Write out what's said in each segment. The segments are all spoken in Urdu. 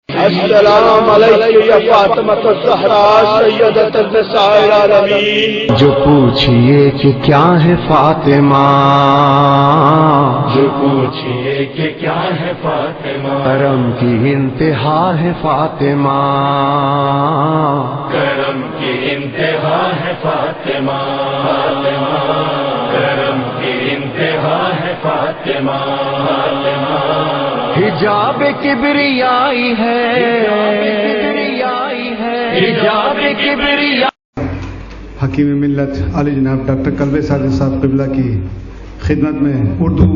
السلام علیکم یا فاطمہ الزہرا سیدۃ النساء العالمین۔ جو پوچھئے کہ کیا ہے فاطمہ، جو پوچھئے کہ کیا ہے فاطمہ، کرم کی انتہا ہے فاطمہ، کرم کی انتہا ہے فاطمہ، کرم کی انتہا ہے فاطمہ، حجاب کبریائی ہے، حجاب کبریائی۔ حکیم ملت عالی جناب ڈاکٹر کلبے ساجد صاحب قبلہ کی خدمت میں اردو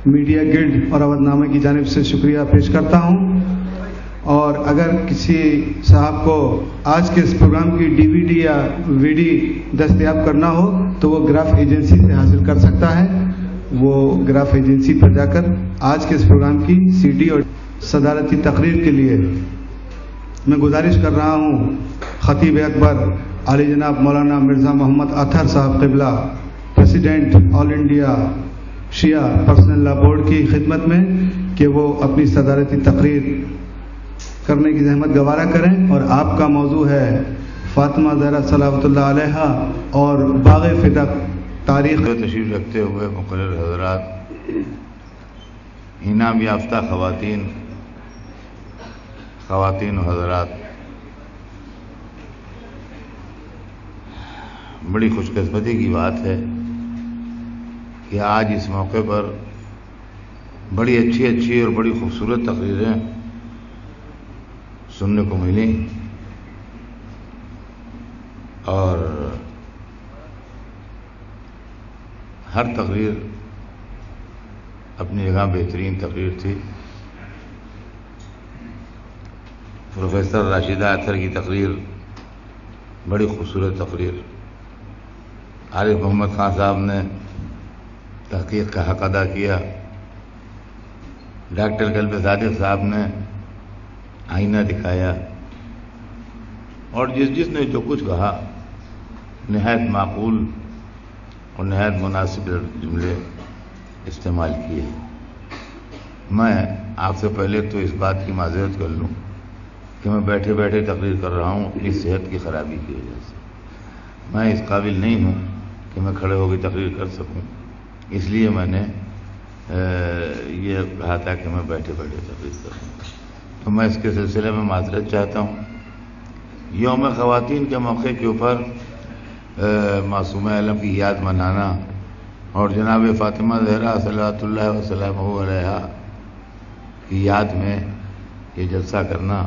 میڈیا گلڈ اور اودھ نامہ کی جانب سے شکریہ پیش کرتا ہوں۔ اور اگر کسی صاحب کو آج کے اس پروگرام کی ڈی وی ڈی یا وی ڈی دستیاب کرنا ہو تو وہ گراف ایجنسی سے حاصل کر سکتا ہے۔ وہ گراف ایجنسی پر جا کر آج کے اس پروگرام کی سی ڈی اور صدارتی تقریر کے لیے میں گزارش کر رہا ہوں خطیب اکبر علی جناب مولانا مرزا محمد اطہر صاحب قبلہ، پریزیڈنٹ آل انڈیا شیعہ پرسنل لا بورڈ کی خدمت میں کہ وہ اپنی صدارتی تقریر کرنے کی زحمت گوارا کریں۔ اور آپ کا موضوع ہے فاطمہ زہرا صلوات اللہ علیہا اور باغ فدق تاریخ۔ تشریف رکھتے ہوئے مقرر حضرات، انعام یافتہ خواتین و حضرات، بڑی خوش قسمتی کی بات ہے کہ آج اس موقع پر بڑی اچھی اور بڑی خوبصورت تقریریں سننے کو ملی، اور ہر تقریر اپنی جگہ بہترین تقریر تھی۔ پروفیسر راشدہ اطہر کی تقریر بڑی خوبصورت تقریر، عارف محمد خان صاحب نے تحقیق کا حق ادا کیا، ڈاکٹر کلبے صادق صاحب نے آئینہ دکھایا، اور جس نے جو کچھ کہا نہایت معقول اور نہایت مناسب جملے استعمال کیے۔ میں آپ سے پہلے تو اس بات کی معذرت کر لوں کہ میں بیٹھے بیٹھے تقریر کر رہا ہوں اپنی صحت کی خرابی کی وجہ سے۔ میں اس قابل نہیں ہوں کہ میں کھڑے ہو کے تقریر کر سکوں، اس لیے میں نے یہ کہا تھا کہ میں بیٹھے بیٹھے تقریر کروں۔ تو میں اس کے سلسلے میں معذرت چاہتا ہوں۔ یوم خواتین کے موقع کے اوپر معصومہ عالم کی یاد منانا اور جناب فاطمہ زہرا صلوات اللہ وسلامہ علیہا کی یاد میں یہ جلسہ کرنا،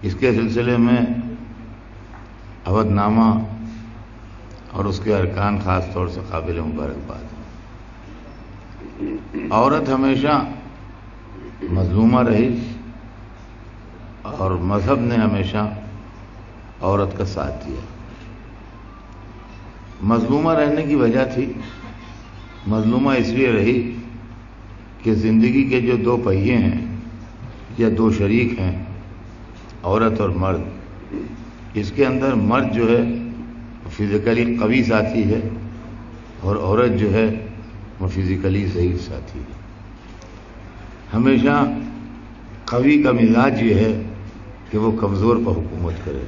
اس کے سلسلے میں اودھ نامہ اور اس کے ارکان خاص طور سے قابل مبارکباد ہے۔ عورت ہمیشہ مظلومہ رہی اور مذہب نے ہمیشہ عورت کا ساتھ دیا۔ مظلومہ رہنے کی وجہ تھی، مظلومہ اس لیے رہی کہ زندگی کے جو دو پہیے ہیں یا دو شریک ہیں، عورت اور مرد، اس کے اندر مرد جو ہے فزیکلی قوی ساتھی ہے اور عورت جو ہے وہ فزیکلی ضعیف ساتھی ہے۔ ہمیشہ قوی کا مزاج یہ ہے کہ وہ کمزور پر حکومت کرے،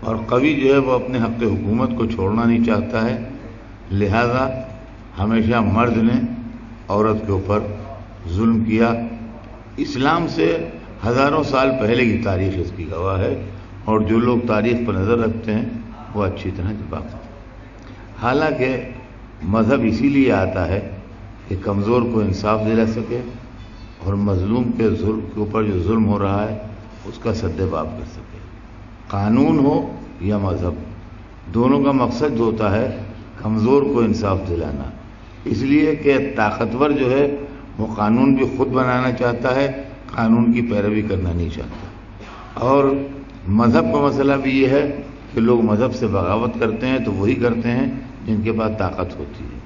اور قوی جو ہے وہ اپنے حق حکومت کو چھوڑنا نہیں چاہتا ہے، لہذا ہمیشہ مرد نے عورت کے اوپر ظلم کیا۔ اسلام سے ہزاروں سال پہلے کی تاریخ اس کی گواہ ہے، اور جو لوگ تاریخ پر نظر رکھتے ہیں وہ اچھی طرح واقف ہیں۔ حالانکہ مذہب اسی لیے آتا ہے کہ کمزور کو انصاف دلا سکے اور مظلوم کے اوپر جو ظلم ہو رہا ہے اس کا سد باب کر سکے۔ قانون ہو یا مذہب، دونوں کا مقصد ہوتا ہے کمزور کو انصاف دلانا، اس لیے کہ طاقتور جو ہے وہ قانون بھی خود بنانا چاہتا ہے، قانون کی پیروی کرنا نہیں چاہتا۔ اور مذہب کا مسئلہ بھی یہ ہے کہ لوگ مذہب سے بغاوت کرتے ہیں تو وہی کرتے ہیں جن کے پاس طاقت ہوتی ہے،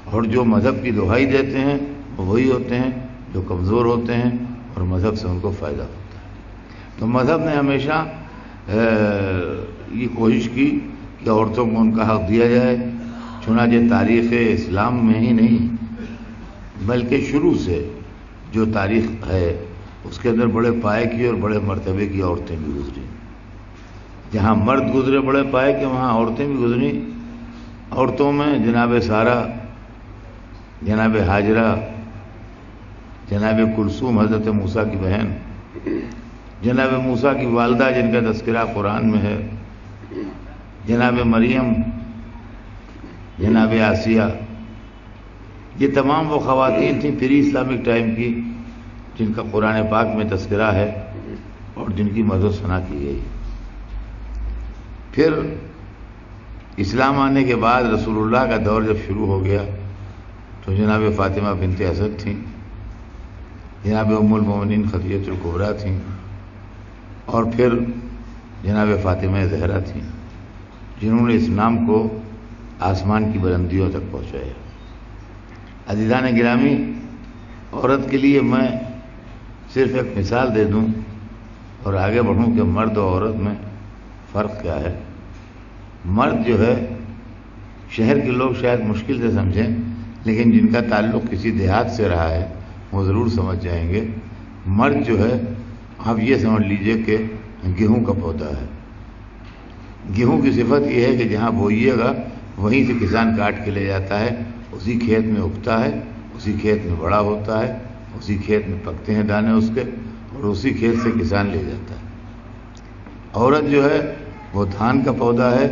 اور جو مذہب کی دہائی دیتے ہیں وہ وہی ہوتے ہیں جو کمزور ہوتے ہیں اور مذہب سے ان کو فائدہ ہوتا ہے۔ تو مذہب نے ہمیشہ یہ کوشش کی کہ عورتوں کو ان کا حق دیا جائے، چنانچہ تاریخ اسلام میں ہی نہیں بلکہ شروع سے جو تاریخ ہے اس کے اندر بڑے پائے کی اور بڑے مرتبے کی عورتیں بھی گزری. جہاں مرد گزرے بڑے پائے کے وہاں عورتیں بھی گزری. عورتوں میں جناب سارہ، جناب ہاجرہ، جناب کلثوم حضرت موسیٰ کی بہن، جناب موسیٰ کی والدہ جن کا تذکرہ قرآن میں ہے، جناب مریم، جناب آسیہ، یہ تمام وہ خواتین تھیں پری اسلامک ٹائم کی جن کا قرآن پاک میں تذکرہ ہے اور جن کی مدح و ثنا کی گئی. پھر اسلام آنے کے بعد رسول اللہ کا دور جب شروع ہو گیا تو جناب فاطمہ بنت اسد تھیں، جناب ام المومنین خدیجہ الکبریٰ تھیں، اور پھر جناب فاطمہ زہرا تھیں جنہوں نے اسلام کو آسمان کی بلندیوں تک پہنچایا. عزیزان گرامی، عورت کے لیے میں صرف ایک مثال دے دوں اور آگے بڑھوں کہ مرد و عورت میں فرق کیا ہے. مرد جو ہے، شہر کے لوگ شاید مشکل سے سمجھیں، لیکن جن کا تعلق کسی دیہات سے رہا ہے وہ ضرور سمجھ جائیں گے. مرد جو ہے، آپ یہ سمجھ لیجئے کہ گیہوں کا پودا ہے. گیہوں کی صفت یہ ہے کہ جہاں بوئیے گا وہیں سے کسان کاٹ کے لے جاتا ہے، اسی کھیت میں اگتا ہے، اسی کھیت میں بڑا ہوتا ہے، اسی کھیت میں پکتے ہیں دانے اس کے، اور اسی کھیت سے کسان لے جاتا ہے. عورت جو ہے وہ دھان کا پودا ہے.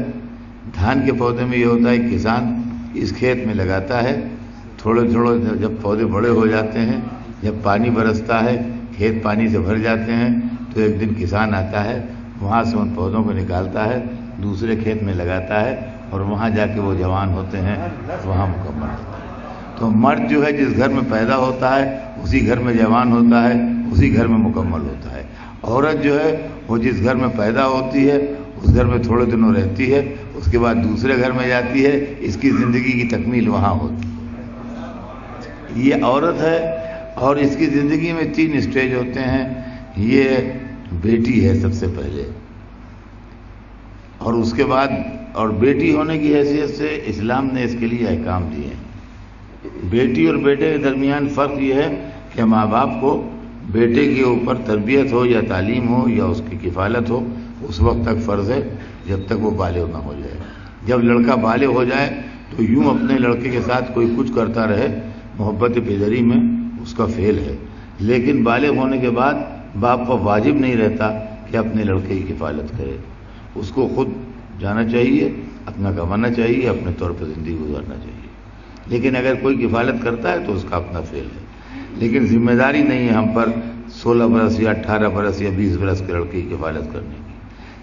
دھان کے پودے میں یہ ہوتا ہے کسان اس کھیت میں لگاتا ہے، تھوڑے تھوڑے جب پودے بڑے ہو جاتے ہیں، جب پانی برستا ہے، کھیت پانی سے بھر جاتے ہیں، تو ایک دن کسان آتا ہے، وہاں سے ان پودوں کو نکالتا ہے، دوسرے کھیت میں لگاتا ہے، اور وہاں جا کے وہ جوان ہوتے ہیں، وہاں مکمل ہوتا ہے. تو مرد جو ہے جس گھر میں پیدا ہوتا ہے اسی گھر میں جوان ہوتا ہے، اسی گھر میں مکمل ہوتا ہے. عورت جو ہے وہ جس گھر میں پیدا ہوتی ہے اس گھر میں تھوڑے دنوں رہتی ہے، اس کے بعد دوسرے گھر میں جاتی ہے، اس کی زندگی کی تکمیل وہاں ہوتی ہے. یہ عورت ہے، اور اس کی زندگی میں 3 اسٹیج ہوتے ہیں. یہ بیٹی ہے سب سے پہلے، اور اس کے بعد، اور بیٹی ہونے کی حیثیت سے اسلام نے اس کے لیے احکام دیے ہیں. بیٹی اور بیٹے کے درمیان فرق یہ ہے کہ ماں باپ کو بیٹے کے اوپر تربیت ہو یا تعلیم ہو یا اس کی کفالت ہو اس وقت تک فرض ہے جب تک وہ بالغ نہ ہو جائے. جب لڑکا بالغ ہو جائے تو یوں اپنے لڑکے کے ساتھ کوئی کچھ کرتا رہے، محبت پیدری میں اس کا فعل ہے. لیکن بالغ ہونے کے بعد باپ کو واجب نہیں رہتا کہ اپنے لڑکے کی کفالت کرے. اس کو خود جانا چاہیے، اپنا کمانا چاہیے، اپنے طور پر زندگی گزارنا چاہیے. لیکن اگر کوئی کفالت کرتا ہے تو اس کا اپنا فعل ہے. لیکن ذمہ داری نہیں ہے ہم پر 16 برس یا 18 برس یا 20 برس کے لڑکی کی کفالت کرنے کی.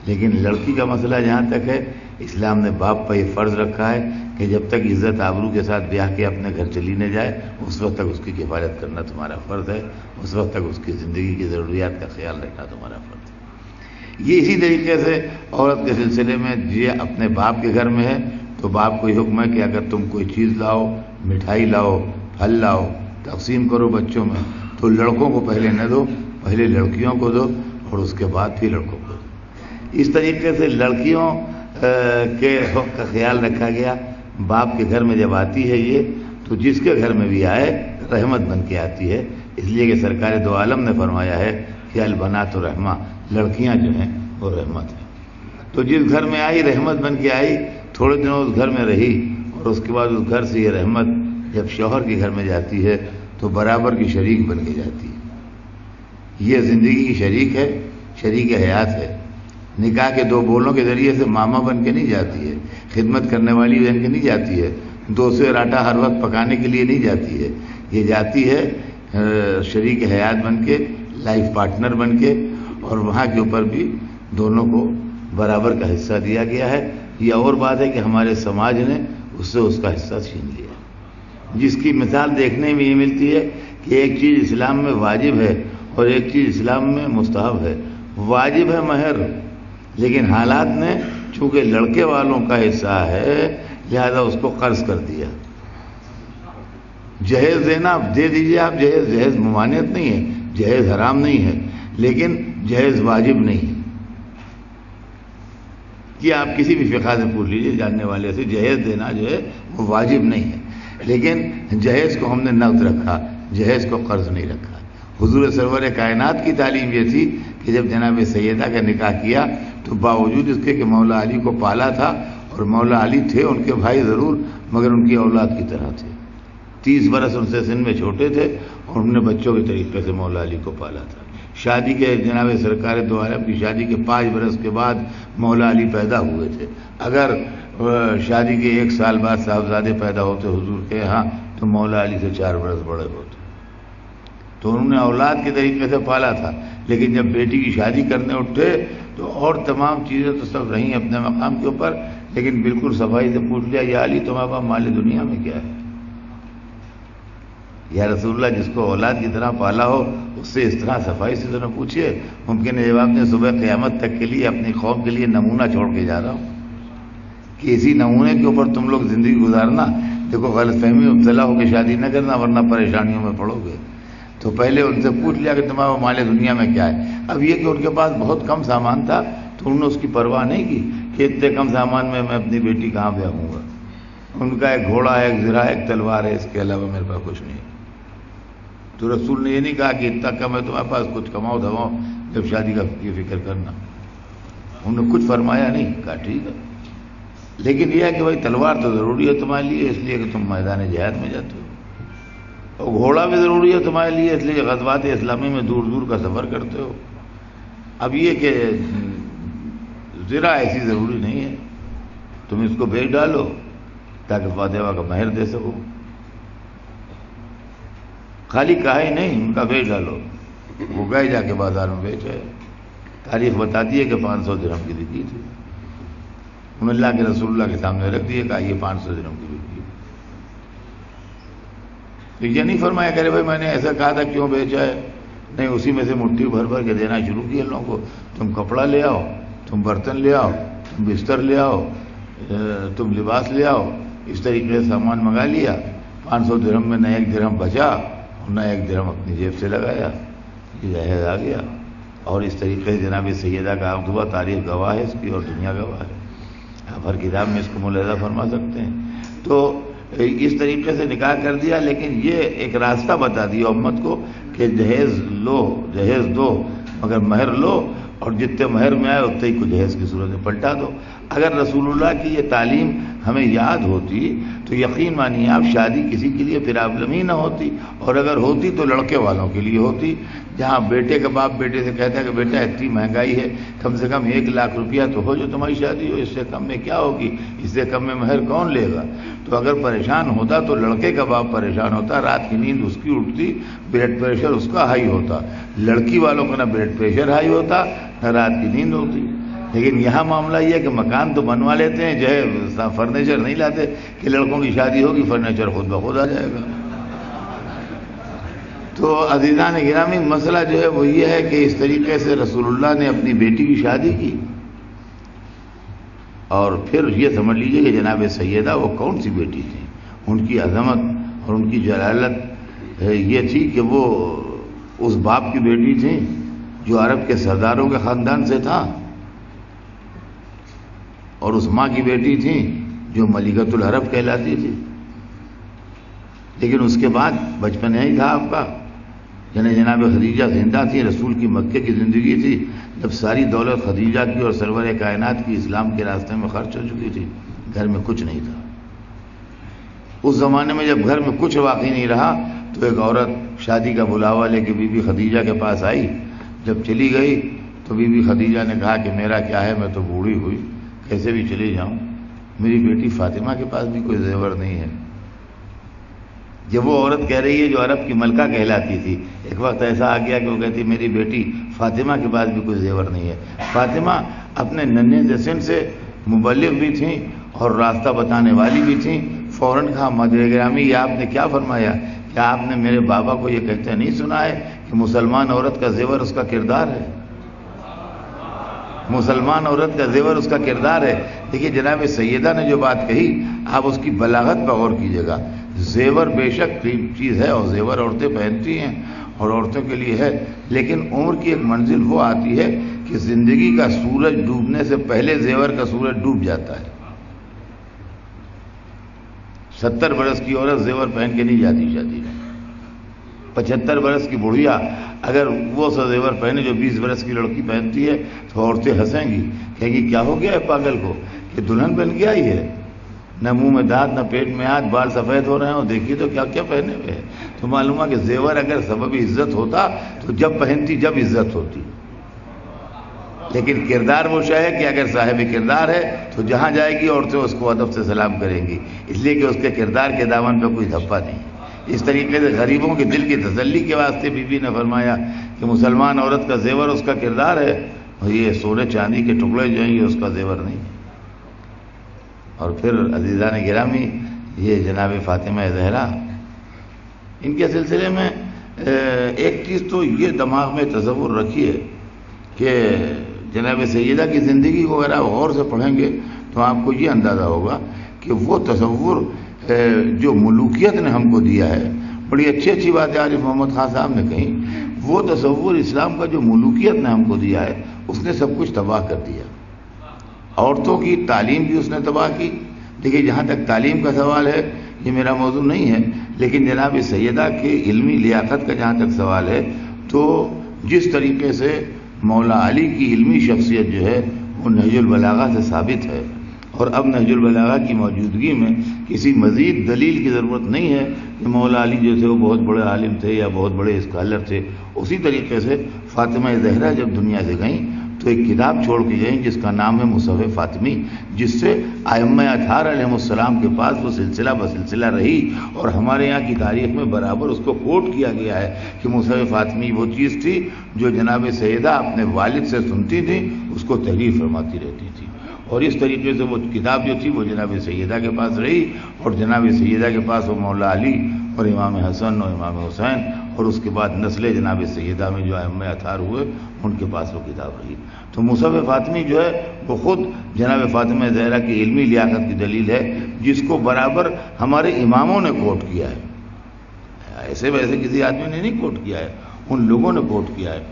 لیکن لڑکی کا مسئلہ جہاں تک ہے، اسلام نے باپ پر یہ فرض رکھا ہے کہ جب تک عزت آبرو کے ساتھ بیاہ کے اپنے گھر چلی نہ جائے اس وقت تک اس کی کفالت کرنا تمہارا فرض ہے، اس وقت تک اس کی زندگی کی ضروریات کا خیال رکھنا تمہارا فرض ہے. یہ اسی طریقے سے عورت کے سلسلے میں یہ اپنے باپ کے گھر میں ہے تو باپ کو یہ حکم ہے کہ اگر تم کوئی چیز لاؤ، مٹھائی لاؤ، پھل لاؤ، تقسیم کرو بچوں میں، تو لڑکوں کو پہلے نہ دو، پہلے لڑکیوں کو دو اور اس کے بعد پھر لڑکوں کو دو. اس طریقے سے لڑکیوں کے حق کا خیال رکھا گیا. باپ کے گھر میں جب آتی ہے یہ تو جس کے گھر میں بھی آئے رحمت بن کے آتی ہے، اس لیے کہ سرکار دو عالم نے فرمایا ہے کہ البنات رحمہ، لڑکیاں جو ہیں وہ رحمت ہیں. تو جس گھر میں آئی رحمت بن کے آئی، تھوڑے دنوں اس گھر میں رہی، اور اس کے بعد اس گھر سے یہ رحمت جب شوہر کے گھر میں جاتی ہے تو برابر کی شریک بن کے جاتی ہے. یہ زندگی کی شریک ہے، شریک حیات ہے. نکاح کے 2 بولوں کے ذریعے سے ماما بن کے نہیں جاتی ہے، خدمت کرنے والی بن کے نہیں جاتی ہے، 2 سیر آٹا ہر وقت پکانے کے لیے نہیں جاتی ہے. یہ جاتی ہے شریک حیات بن کے، لائف پارٹنر بن کے، اور وہاں کے اوپر بھی دونوں کو برابر کا حصہ دیا گیا ہے. یہ اور بات ہے کہ ہمارے سماج نے اس سے اس کا حصہ چھین لیا، جس کی مثال دیکھنے میں یہ ملتی ہے کہ ایک چیز اسلام میں واجب ہے اور ایک چیز اسلام میں مستحب ہے. واجب ہے مہر، لیکن حالات نے چونکہ لڑکے والوں کا حصہ ہے لہذا اس کو قرض کر دیا. جہیز دینا دے دیجئے آپ، جہیز ممانعت نہیں ہے، جہیز حرام نہیں ہے، لیکن جہیز واجب نہیں ہے. کہ آپ کسی بھی فقہ سے پوچھ لیجیے جاننے والے سے، جہیز دینا جو ہے وہ واجب نہیں ہے، لیکن جہیز کو ہم نے نقد رکھا، جہیز کو قرض نہیں رکھا. حضور سرور کائنات کی تعلیم یہ تھی کہ جب جناب سیدہ کا نکاح کیا تو باوجود اس کے کہ مولا علی کو پالا تھا، اور مولا علی تھے ان کے بھائی ضرور مگر ان کی اولاد کی طرح تھے، 30 برس ان سے سن میں چھوٹے تھے، اور انہوں نے بچوں کے طریقے سے مولا علی کو پالا تھا۔ شادی کے جناب سرکار دو عالم کی شادی کے 5 برس کے بعد مولا علی پیدا ہوئے تھے۔ اگر شادی کے 1 سال بعد صاحبزادے پیدا ہوتے حضور کے یہاں تو مولا علی سے 4 برس بڑے ہوتے، تو انہوں نے اولاد کے طریقے سے پالا تھا۔ لیکن جب بیٹی کی شادی کرنے اٹھے تو اور تمام چیزیں تو سب رہیں اپنے مقام کے اوپر، لیکن بالکل صفائی سے پوچھ لیا، یا علی تمہارے پاس مال دنیا میں کیا ہے؟ یا رسول اللہ جس کو اولاد کی طرح پالا ہو اس سے اس طرح صفائی سے تو نہ پوچھیے۔ ممکن ہے جب آپ نے صبح قیامت تک کے لیے اپنی قوم کے لیے نمونہ چھوڑ کے جا رہا ہوں کہ اسی نمونے کے اوپر تم لوگ زندگی گزارنا۔ دیکھو غلط فہمی مبتلا ہو کے شادی نہ کرنا ورنہ پریشانیوں میں پڑو گے۔ تو پہلے ان سے پوچھ لیا کہ تمہارا مال دنیا میں کیا ہے۔ اب یہ کہ ان کے پاس بہت کم سامان تھا تو انہوں نے اس کی پرواہ نہیں کی کہ اتنے کم سامان میں اپنی بیٹی کہاں بیاہوں گا۔ ان کا ایک گھوڑا ہے، ایک زرہ، ایک تلوار ہے، اس کے علاوہ میرے پاس کچھ نہیں۔ تو رسول نے یہ نہیں کہا کہ اتنا کم ہے تمہارے پاس، کچھ کماؤ دھماؤ جب شادی کا یہ فکر کرنا۔ انہوں نے کچھ فرمایا نہیں، کہا ٹھیک ہے، لیکن یہ ہے کہ بھائی تلوار تو ضروری ہے تمہارے لیے اس لیے کہ تم میدان جہاد میں جاتے ہو، اور گھوڑا بھی ضروری ہے تمہارے لیے اس لیے کہ غزوات اسلامی میں دور دور کا سفر کرتے ہو۔ اب یہ کہ زرہ ایسی ضروری نہیں ہے، تم اس کو بیچ ڈالو تاکہ فاطمہ کا مہر دے سکو۔ خالی کہا ہی نہیں، ان کا بیچ ڈالو، وہ گئے جا کے بازار میں بیچے۔ تاریخ بتاتی ہے کہ 500 درہم کی بکی تھی، انہوں نے اللہ کے رسول اللہ کے سامنے رکھ دیے، کہا یہ 500 درہم کی بکی۔ تو یہ نہیں فرمایا کرے بھائی میں نے ایسا کہا تھا کیوں بیچا ہے، نہیں، اسی میں سے مٹھی بھر بھر کے دینا شروع کیا لوگوں کو۔ تم کپڑا لے آؤ، تم برتن لے آؤ، تم بستر لے آؤ، تم لباس لے آؤ، اس طریقے سے سامان منگا لیا۔ 500 درہم میں نہ 1 درہم بچا اور نہ 1 درہم اپنی جیب سے لگایا، یہ جہیز آ گیا۔ اور اس طریقے سے جناب سیدہ کا عقد ہوا، تاریخ گواہ ہے اس کی اور دنیا گواہ ہے، آپ ہر کتاب میں اس کو ملاحظہ فرما سکتے ہیں۔ تو اس طریقے سے نکاح کر دیا، لیکن یہ ایک راستہ بتا دیا امت کو کہ جہیز لو، جہیز دو، مگر مہر لو، اور جتنے مہر میں آئے اتنے ہی کو جہیز کی صورت میں پلٹا دو۔ اگر رسول اللہ کی یہ تعلیم ہمیں یاد ہوتی تو یقین مانیے آپ شادی کسی کے لیے پرابلم ہی نہ ہوتی، اور اگر ہوتی تو لڑکے والوں کے لیے ہوتی، جہاں بیٹے کا باپ بیٹے سے کہتا ہے کہ بیٹا اتنی مہنگائی ہے، کم سے کم 1 لاکھ روپیہ تو ہو جو تمہاری شادی ہو، اس سے کم میں کیا ہوگی، اس سے کم میں مہر کون لے گا۔ تو اگر پریشان ہوتا تو لڑکے کا باپ پریشان ہوتا، رات کی نیند اس کی اٹھتی، بلڈ پریشر اس کا ہائی ہوتا، لڑکی والوں کا نہ بلڈ پریشر ہائی ہوتا نہ رات کی نیند ہوتی۔ لیکن یہاں معاملہ یہ ہے کہ مکان تو بنوا لیتے ہیں، جو ہے فرنیچر نہیں لاتے کہ لڑکوں کی شادی ہوگی فرنیچر خود بخود آ جائے گا۔ تو عزیزان گرامی مسئلہ جو ہے وہ یہ ہے کہ اس طریقے سے رسول اللہ نے اپنی بیٹی کی شادی کی، اور پھر یہ سمجھ لیجئے کہ جناب سیدہ وہ کون سی بیٹی تھی، ان کی عظمت اور ان کی جلالت یہ تھی کہ وہ اس باپ کی بیٹی تھی جو عرب کے سرداروں کے خاندان سے تھا، اور اس ماں کی بیٹی تھی جو ملکۃ العرب کہلاتی تھی۔ لیکن اس کے بعد بچپن نہیں تھا آپ کا، یعنی جناب خدیجہ زندہ تھی، رسول کی مکے کی زندگی تھی جب ساری دولت خدیجہ کی اور سرور کائنات کی اسلام کے راستے میں خرچ ہو چکی تھی، گھر میں کچھ نہیں تھا۔ اس زمانے میں جب گھر میں کچھ باقی نہیں رہا تو ایک عورت شادی کا بلاوا لے کے بی بی خدیجہ کے پاس آئی، جب چلی گئی تو بی بی خدیجہ نے کہا کہ میرا کیا ہے، میں تو بوڑھی ہوئی، کیسے بھی چلی جاؤں، میری بیٹی فاطمہ کے پاس بھی کوئی زیور نہیں ہے۔ جب وہ عورت کہہ رہی ہے جو عرب کی ملکہ کہلاتی تھی، ایک وقت ایسا آ گیا کہ وہ کہتی میری بیٹی فاطمہ کے پاس بھی کوئی زیور نہیں ہے۔ فاطمہ اپنے ننھے سے سن سے مبلغ بھی تھیں اور راستہ بتانے والی بھی تھیں۔ فوراً کہا مادر گرامی یہ آپ نے کیا فرمایا، کیا آپ نے میرے بابا کو یہ کہتے نہیں سنا ہے کہ مسلمان عورت کا زیور اس کا کردار ہے، مسلمان عورت کا زیور اس کا کردار ہے۔ دیکھیے جناب سیدہ نے جو بات کہی آپ اس کی بلاغت پر غور کیجیے گا۔ زیور بے شک قیمتی چیز ہے اور زیور عورتیں پہنتی ہیں اور عورتوں کے لیے ہے، لیکن عمر کی ایک منزل وہ آتی ہے کہ زندگی کا سورج ڈوبنے سے پہلے زیور کا سورج ڈوب جاتا ہے۔ 70 برس کی عورت زیور پہن کے نہیں جاتی شادی میں، 75 برس کی بڑھیا اگر وہ سا زیور پہنے جو 20 برس کی لڑکی پہنتی ہے تو عورتیں ہنسیں گی، کہیں گی کیا ہو گیا ہے پاگل کو کہ دلہن بن کے آئی ہے، نہ منہ میں دانت نہ پیٹ میں ہاتھ، بال سفید ہو رہے ہیں اور دیکھیے تو کیا کیا پہنے ہوئے ہیں۔ تو معلوم ہے کہ زیور اگر سبب عزت ہوتا تو جب پہنتی جب عزت ہوتی، لیکن کردار وہ شے ہے کہ اگر صاحب کردار ہے تو جہاں جائے گی عورتیں اس کو ادب سے سلام کریں گی، اس لیے کہ اس کے کردار کے دامن پہ کوئی دھپا نہیں۔ اس طریقے سے غریبوں کے دل کی تسلی کے واسطے بی بی نے فرمایا کہ مسلمان عورت کا زیور اس کا کردار ہے، اور یہ سونے چاندی کے ٹکڑے جو ہیں یہ اس کا زیور نہیں ہے۔ اور پھر عزیزان گرامی، یہ جناب فاطمہ زہرا، ان کے سلسلے میں ایک چیز تو یہ دماغ میں تصور رکھیے کہ جناب سیدہ کی زندگی کو اگر آپ غور سے پڑھیں گے تو آپ کو یہ اندازہ ہوگا کہ وہ تصور جو ملوکیت نے ہم کو دیا ہے، بڑی اچھی بات ہے عارف محمد خان صاحب نے کہی، وہ تصور اسلام کا جو ملوکیت نے ہم کو دیا ہے اس نے سب کچھ تباہ کر دیا۔ عورتوں کی تعلیم بھی اس نے تباہ کی۔ دیکھیے جہاں تک تعلیم کا سوال ہے یہ میرا موضوع نہیں ہے، لیکن جناب سیدہ کے علمی لیاقت کا جہاں تک سوال ہے تو جس طریقے سے مولا علی کی علمی شخصیت جو ہے وہ نہج البلاغہ سے ثابت ہے، اور اب نہج البلاغہ کی موجودگی میں کسی مزید دلیل کی ضرورت نہیں ہے کہ مولا علی جو تھے وہ بہت بڑے عالم تھے یا بہت بڑے اسکالر تھے۔ اسی طریقے سے فاطمہ زہرا جب دنیا سے گئیں تو ایک کتاب چھوڑ کے گئیں جس کا نام ہے مصحف فاطمی، جس سے ائمہ اطہار علیہ السلام کے پاس وہ سلسلہ بسلسلہ رہی، اور ہمارے یہاں کی تاریخ میں برابر اس کو کوٹ کیا گیا ہے کہ مصحف فاطمی وہ چیز تھی جو جناب سیدہ اپنے والد سے سنتی تھی، اس کو تحریر فرماتی رہتی تھی، اور اس طریقے سے وہ کتاب جو تھی وہ جناب سیدہ کے پاس رہی، اور جناب سیدہ کے پاس وہ مولا علی اور امام حسن اور امام حسین، اور اس کے بعد نسل جناب سیدہ میں جو ائمہ اطہار ہوئے ان کے پاس وہ کتاب رہی۔ تو مصحف فاطمی جو ہے وہ خود جناب فاطمہ زہرا کی علمی لیاقت کی دلیل ہے، جس کو برابر ہمارے اماموں نے کوٹ کیا ہے، ایسے ویسے کسی آدمی نے نہیں کوٹ کیا ہے، ان لوگوں نے کوٹ کیا ہے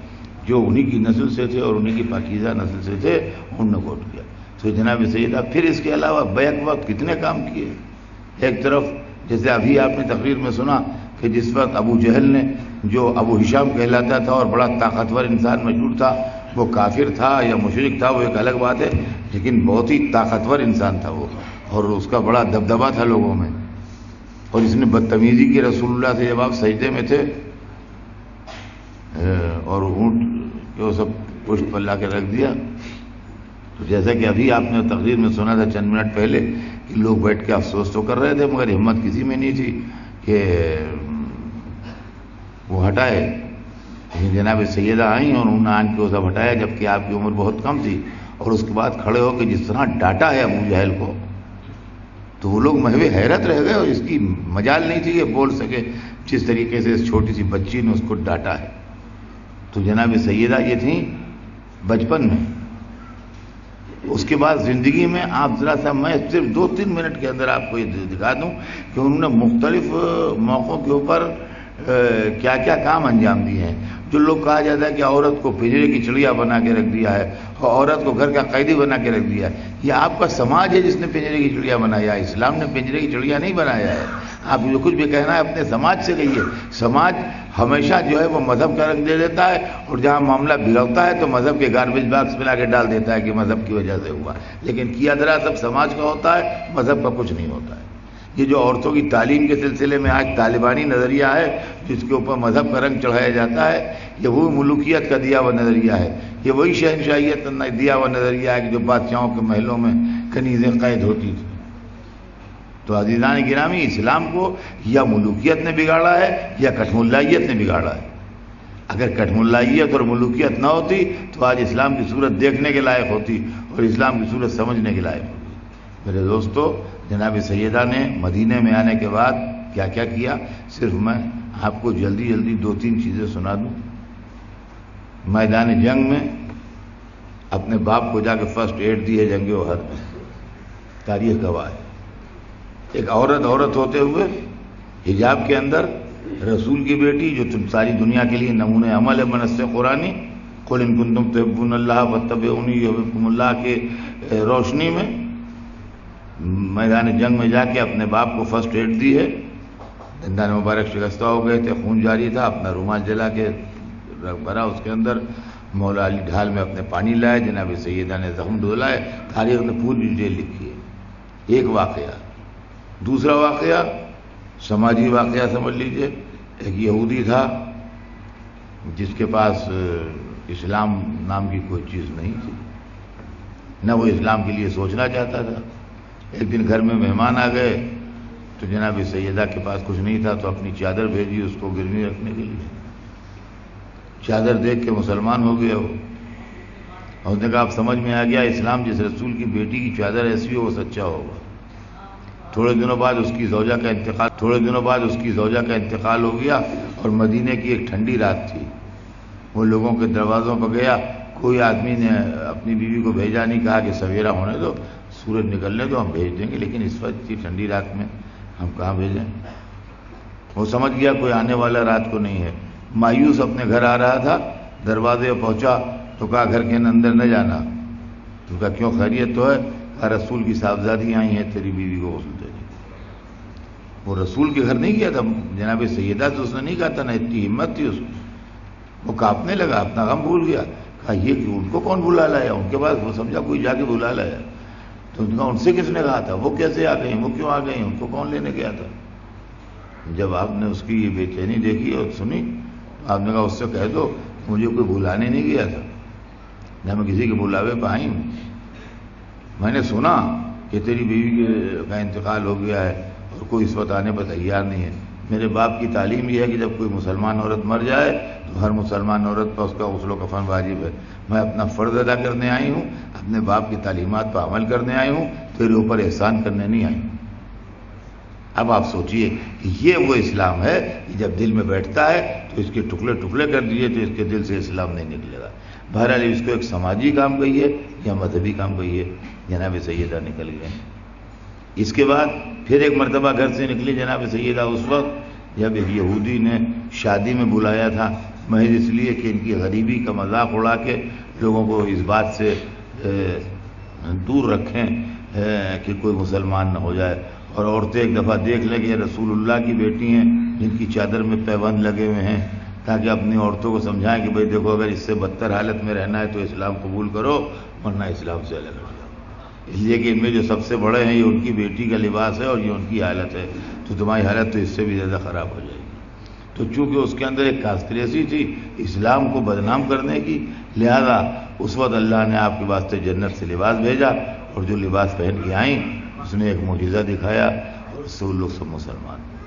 جو انہی کی نسل سے تھے اور انہی کی پاکیزہ نسل سے تھے، انہوں نے کوٹ کیا۔ تو جناب سیدہ پھر اس کے علاوہ بیک وقت کتنے کام کیے۔ ایک طرف جیسے ابھی آپ نے تقریر میں سنا کہ جس وقت ابو جہل نے، جو ابو ہشام کہلاتا تھا اور بڑا طاقتور انسان مشہور تھا، وہ کافر تھا یا مشرک تھا وہ ایک الگ بات ہے، لیکن بہت ہی طاقتور انسان تھا وہ، اور اس کا بڑا دبدبہ تھا لوگوں میں، اور اس نے بدتمیزی کی رسول اللہ سے جب آپ سجدے میں تھے اور اونٹ کے وہ سب پشت پر لا کے رکھ دیا، تو جیسا کہ ابھی آپ نے تقریر میں سنا تھا چند منٹ پہلے کہ لوگ بیٹھ کے افسوس تو کر رہے تھے مگر ہمت کسی میں نہیں تھی کہ وہ ہٹائے۔ جناب سیدہ آئیں اور انہوں نے آن کے وہ سب ہٹایا، جبکہ آپ کی عمر بہت کم تھی، اور اس کے بعد کھڑے ہو کے جس طرح ڈانٹا ہے ابو جہل کو، تو وہ لوگ محو حیرت رہ گئے اور اس کی مجال نہیں تھی کہ بول سکے جس طریقے سے اس چھوٹی سی بچی نے اس کو ڈانٹا ہے۔ تو جناب سیدہ یہ تھیں بچپن میں، اس کے بعد زندگی میں آپ ذرا سا، میں صرف 2-3 منٹ کے اندر آپ کو یہ دکھا دوں کہ انہوں نے مختلف موقعوں کے اوپر کیا کیا کام انجام دیے ہیں۔ جو لوگ کہا جاتا ہے کہ عورت کو پنجرے کی چڑیا بنا کے رکھ دیا ہے اور عورت کو گھر کا قیدی بنا کے رکھ دیا ہے، یہ آپ کا سماج ہے جس نے پنجرے کی چڑیا بنایا ہے، اسلام نے پنجرے کی چڑیا نہیں بنایا ہے۔ آپ جو کچھ بھی کہنا ہے اپنے سماج سے کہیے، سماج ہمیشہ جو ہے وہ مذہب کا رنگ دے دیتا ہے، اور جہاں معاملہ بگڑتا ہے تو مذہب کے گاربیج باکس میں لا کے ڈال دیتا ہے کہ مذہب کی وجہ سے ہوا، لیکن کیا درا سب سماج کا ہوتا ہے، مذہب کا کچھ نہیں ہوتا ہے۔ یہ جو عورتوں کی تعلیم کے سلسلے میں آج طالبانی نظریہ ہے جس کے اوپر مذہب کا رنگ چڑھایا جاتا ہے، یہ وہی ملوکیت کا دیا ہوا نظریہ ہے، یہ وہی شہنشاہیت کا دیا ہوا نظریہ ہے کہ جو بادشاہوں کے محلوں میں کنیزیں قید ہوتی تھیں۔ تو عزیزان گرامی، اسلام کو یا ملوکیت نے بگاڑا ہے یا کٹملائیت نے بگاڑا ہے۔ اگر کٹملائیت اور ملوکیت نہ ہوتی تو آج اسلام کی صورت دیکھنے کے لائق ہوتی اور اسلام کی صورت سمجھنے کے لائق ہوتی۔ میرے دوستو، جناب سیدہ نے مدینے میں آنے کے بعد کیا کیا کیا، صرف میں آپ کو جلدی 2-3 چیزیں سنا دوں۔ میدان جنگ میں اپنے باپ کو جا کے فرسٹ ایڈ دی ہے جنگ احد میں، تاریخ گواہ ہے۔ ایک عورت ہوتے ہوئے حجاب کے اندر رسول کی بیٹی، جو تم ساری دنیا کے لیے نمونہ عمل ہے بنص قرآنی، قل ان کنتم تحبون اللہ فاتبعونی یحببکم اللہ کے روشنی میں میدان جنگ میں جا کے اپنے باپ کو فرسٹ ایڈ دی ہے، دندان مبارک شکستہ ہو گئے تھے، خون جاری تھا، اپنا رومال جلا کے بھرا، اس کے اندر مولا علی ڈھال میں اپنے پانی لائے، جناب سیدہ نے زخم دھلائے، تاریخ نے پوری ڈیٹیل لکھی ہے. ایک واقعہ. دوسرا واقعہ سماجی واقعہ سمجھ لیجئے. ایک یہودی تھا جس کے پاس اسلام نام کی کوئی چیز نہیں تھی، نہ وہ اسلام کے لیے سوچنا چاہتا تھا. ایک دن گھر میں مہمان آ گئے تو جناب سیدہ کے پاس کچھ نہیں تھا، تو اپنی چادر بھیجی اس کو گرمی رکھنے کے لیے. چادر دیکھ کے مسلمان ہو گیا وہ، اور اس نے کہا اب سمجھ میں آ گیا اسلام جس رسول کی بیٹی کی چادر ایسی ہو وہ سچا ہوگا. تھوڑے دنوں بعد اس کی زوجہ کا انتقال ہو گیا، اور مدینے کی ایک ٹھنڈی رات تھی. وہ لوگوں کے دروازوں پر گیا، کوئی آدمی نے اپنی بیوی کو بھیجا نہیں، کہا کہ سویرا ہونے دو، سورج نکلنے دو، ہم بھیج دیں گے، لیکن اس وقت کی ٹھنڈی رات میں ہم کہاں بھیجیں. وہ سمجھ گیا کوئی آنے والا رات کو نہیں ہے. مایوس اپنے گھر آ رہا تھا، دروازے پہنچا تو کہا گھر کے اندر نہ جانا. تو کہا کیوں، خیریت تو ہے؟ کہا رسول کی صاحبزادی آئی ہیں تیری بیوی کو غسل دینے. وہ رسول کے گھر نہیں گیا تھا، جناب سیدہ سے اس نے نہیں کہا تھا، نہ اتنی ہمت تھی اس میں. وہ کانپنے لگا، اپنا غم بھول گیا. کہا یہ کہ ان کو کون بلا لایا؟ ان کے پاس وہ سمجھا کوئی جا کے بلا لایا. تو کہا ان سے کس نے کہا تھا؟ وہ کیسے آ گئی؟ وہ کیوں آ گئی؟ ان کو کون لینے گیا تھا؟ جب آپ نے اس کی یہ بے چینی دیکھی اور سنی، آپ نے کہا اس سے کہہ دو مجھے کوئی بلانے نہیں گیا تھا، نہ میں کسی کے بلاوے پہ آئی ہوں. میں نے سنا کہ تیری بیوی کا انتقال ہو گیا ہے اور کوئی اس وقت آنے پر تیار نہیں ہے. میرے باپ کی تعلیم یہ ہے کہ جب کوئی مسلمان عورت مر جائے تو ہر مسلمان عورت پر اس کا غسل و کفن واجب ہے. میں اپنا فرض ادا کرنے آئی ہوں، اپنے باپ کی تعلیمات پر عمل کرنے آئی ہوں، تیرے اوپر احسان کرنے نہیں آئی ہوں. اب آپ سوچئے کہ یہ وہ اسلام ہے کہ جب دل میں بیٹھتا ہے تو اس کے ٹکڑے ٹکڑے کر دیے تو اس کے دل سے اسلام نہیں نکلے گا. بہرحال اس کو ایک سماجی کام کہیے یا مذہبی کام کہیے، جناب سیدہ نکل گئے. اس کے بعد پھر ایک مرتبہ گھر سے نکلی جناب سیدہ اس وقت جب ایک یہودی نے شادی میں بلایا تھا، محض اس لیے کہ ان کی غریبی کا مذاق اڑا کے لوگوں کو اس بات سے دور رکھیں کہ کوئی مسلمان نہ ہو جائے. اور عورتیں ایک دفعہ دیکھ لیں کہ رسول اللہ کی بیٹی ہیں جن کی چادر میں پیوند لگے ہوئے ہیں، تاکہ اپنی عورتوں کو سمجھائیں کہ بھئی دیکھو اگر اس سے بدتر حالت میں رہنا ہے تو اسلام قبول کرو، ورنہ اسلام سے الگ ہو جاؤ. اس لیے کہ ان میں جو سب سے بڑے ہیں یہ ان کی بیٹی کا لباس ہے اور یہ ان کی حالت ہے، تو تمہاری حالت تو اس سے بھی زیادہ خراب ہو جائے گی. تو چونکہ اس کے اندر ایک کانسپریسی تھی اسلام کو بدنام کرنے کی، لہذا اس وقت اللہ نے آپ کے واسطے جنت سے لباس بھیجا، اور جو لباس پہن کے آئیں اس نے ایک معجزہ دکھایا اور اس سے وہ لوگ سب مسلمان ہوئے.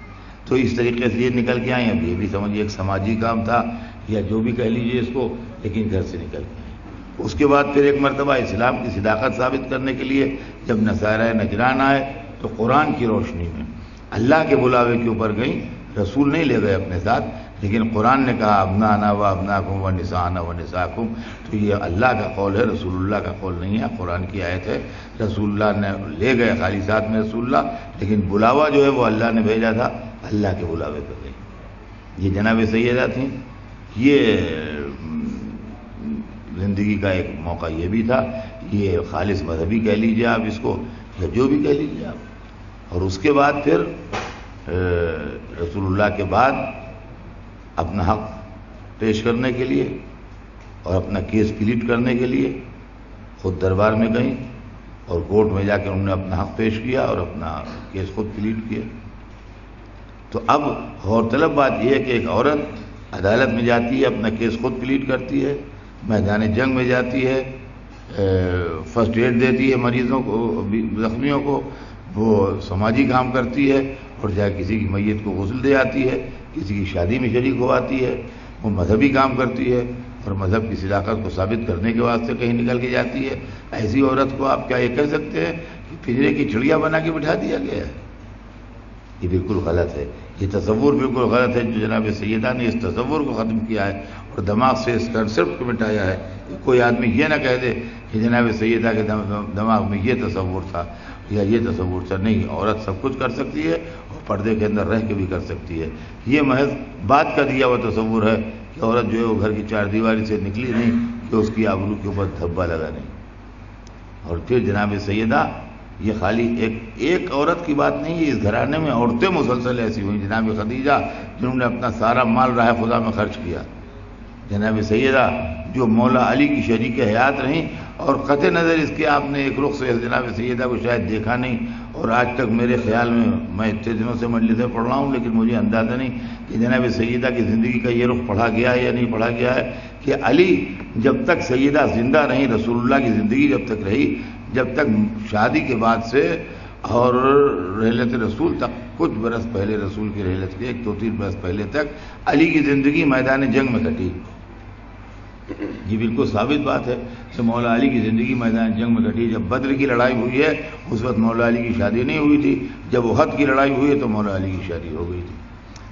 تو اس طریقے سے یہ نکل کے آئیں. اب یہ بھی سمجھیے ایک سماجی کام تھا یا جو بھی کہہ لیجیے اس کو، لیکن گھر سے نکل کے آئیں. اس کے بعد پھر ایک مرتبہ اسلام کی صداقت ثابت کرنے کے لیے جب نصارہ نجران آئے تو قرآن کی روشنی میں اللہ کے بلاوے کے اوپر گئیں. رسول نہیں لے گئے اپنے ساتھ، لیکن قرآن نے کہا ابنانا و ابناکم و نساءنا و نساءکم. تو یہ اللہ کا قول ہے، رسول اللہ کا قول نہیں ہے، قرآن کی آیت ہے. رسول اللہ نے لے گئے خالی ساتھ میں رسول اللہ، لیکن بلاوا جو ہے وہ اللہ نے بھیجا تھا، اللہ کے بلاوے پہ گئی. یہ جناب سیدہ تھیں. یہ زندگی کا ایک موقع یہ بھی تھا، یہ خالص مذہبی کہہ لیجیے آپ اس کو یا جو بھی کہہ لیجیے آپ. اور اس کے بعد پھر رسول اللہ کے بعد اپنا حق پیش کرنے کے لیے اور اپنا کیس پلیٹ کرنے کے لیے خود دربار میں گئیں اور کورٹ میں جا کے انہوں نے اپنا حق پیش کیا اور اپنا کیس خود پلیٹ کیا. تو اب غور طلب بات یہ ہے کہ ایک عورت عدالت میں جاتی ہے، اپنا کیس خود پلیٹ کرتی ہے، میدان جنگ میں جاتی ہے، فرسٹ ایڈ دیتی ہے مریضوں کو، زخمیوں کو، وہ سماجی کام کرتی ہے اور جا کسی کی میت کو غسل دے آتی ہے، کسی کی شادی میں شریک ہو آتی ہے، وہ مذہبی کام کرتی ہے اور مذہب کی صداقت کو ثابت کرنے کے واسطے کہیں نکل کے جاتی ہے. ایسی عورت کو آپ کیا یہ کہہ سکتے ہیں کہ پنجرے کی چڑیا بنا کے بٹھا دیا گیا ہے؟ یہ بالکل غلط ہے. یہ تصور بالکل غلط ہے. جو جناب سیدہ نے اس تصور کو ختم کیا ہے اور دماغ سے اس کنسیپٹ کو مٹایا ہے کہ کوئی آدمی یہ نہ کہہ دے کہ جناب سیدہ کے دماغ میں یہ تصور تھا یا یہ تصور تھا. نہیں، عورت سب کچھ کر سکتی ہے اور پردے کے اندر رہ کے بھی کر سکتی ہے. یہ محض بات کا دیا ہوا تصور ہے کہ عورت جو ہے وہ گھر کی چار دیواری سے نکلی نہیں کہ اس کی آبرو کے اوپر دھبا لگا نہیں. اور پھر جناب سیدہ یہ خالی ایک عورت کی بات نہیں ہے، اس گھرانے میں عورتیں مسلسل ایسی ہوئیں. جناب خدیجہ جنہوں نے اپنا سارا مال راہ خدا میں خرچ کیا، جناب سیدہ جو مولا علی کی شریک حیات رہیں، اور قطع نظر اس کے آپ نے ایک رخ سے جناب سیدہ کو شاید دیکھا نہیں، اور آج تک میرے خیال میں اتنے دنوں سے مجلسیں پڑھ رہا ہوں لیکن مجھے اندازہ نہیں کہ جناب سیدہ کی زندگی کا یہ رخ پڑھا گیا ہے یا نہیں پڑھا گیا ہے کہ علی جب تک سیدہ زندہ رہیں، رسول اللہ کی زندگی جب تک رہی، جب تک شادی کے بعد سے اور رحلت رسول تک، کچھ برس پہلے رسول کی رحلت کے 2-3 برس پہلے تک علی کی زندگی میدان جنگ میں کٹی. یہ بالکل ثابت بات ہے کہ مولا علی کی زندگی میدان جنگ میں کٹی. جب بدر کی لڑائی ہوئی ہے اس وقت مولا علی کی شادی نہیں ہوئی تھی، جب احد کی لڑائی ہوئی ہے تو مولا علی کی شادی ہو گئی تھی،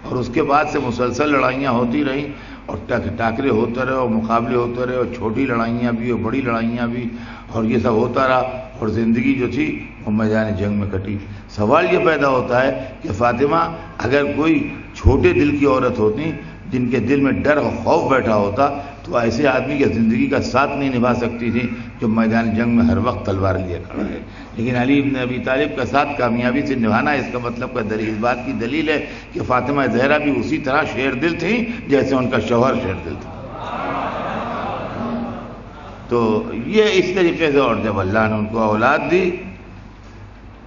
اور اس کے بعد سے مسلسل لڑائیاں ہوتی رہیں اور ٹاکرے ہوتے رہے اور مقابلے ہوتے رہے، اور چھوٹی لڑائیاں بھی اور بڑی لڑائیاں بھی، اور یہ سب ہوتا رہا، اور زندگی جو تھی وہ میدان جنگ میں کٹی. سوال یہ پیدا ہوتا ہے کہ فاطمہ اگر کوئی چھوٹے دل کی عورت ہوتی جن کے دل میں ڈر اور خوف بیٹھا ہوتا تو ایسے آدمی کی زندگی کا ساتھ نہیں نبھا سکتی تھی جو میدان جنگ میں ہر وقت تلوار لیے کھڑا ہے. لیکن علی بن ابی طالب کا ساتھ کامیابی سے نبھانا اس کا مطلب اس بات کی دلیل ہے کہ فاطمہ زہرا بھی اسی طرح شیر دل تھیں جیسے ان کا شوہر شیر دل تھا. تو یہ اس طریقے سے، اور جب اللہ نے ان کو اولاد دی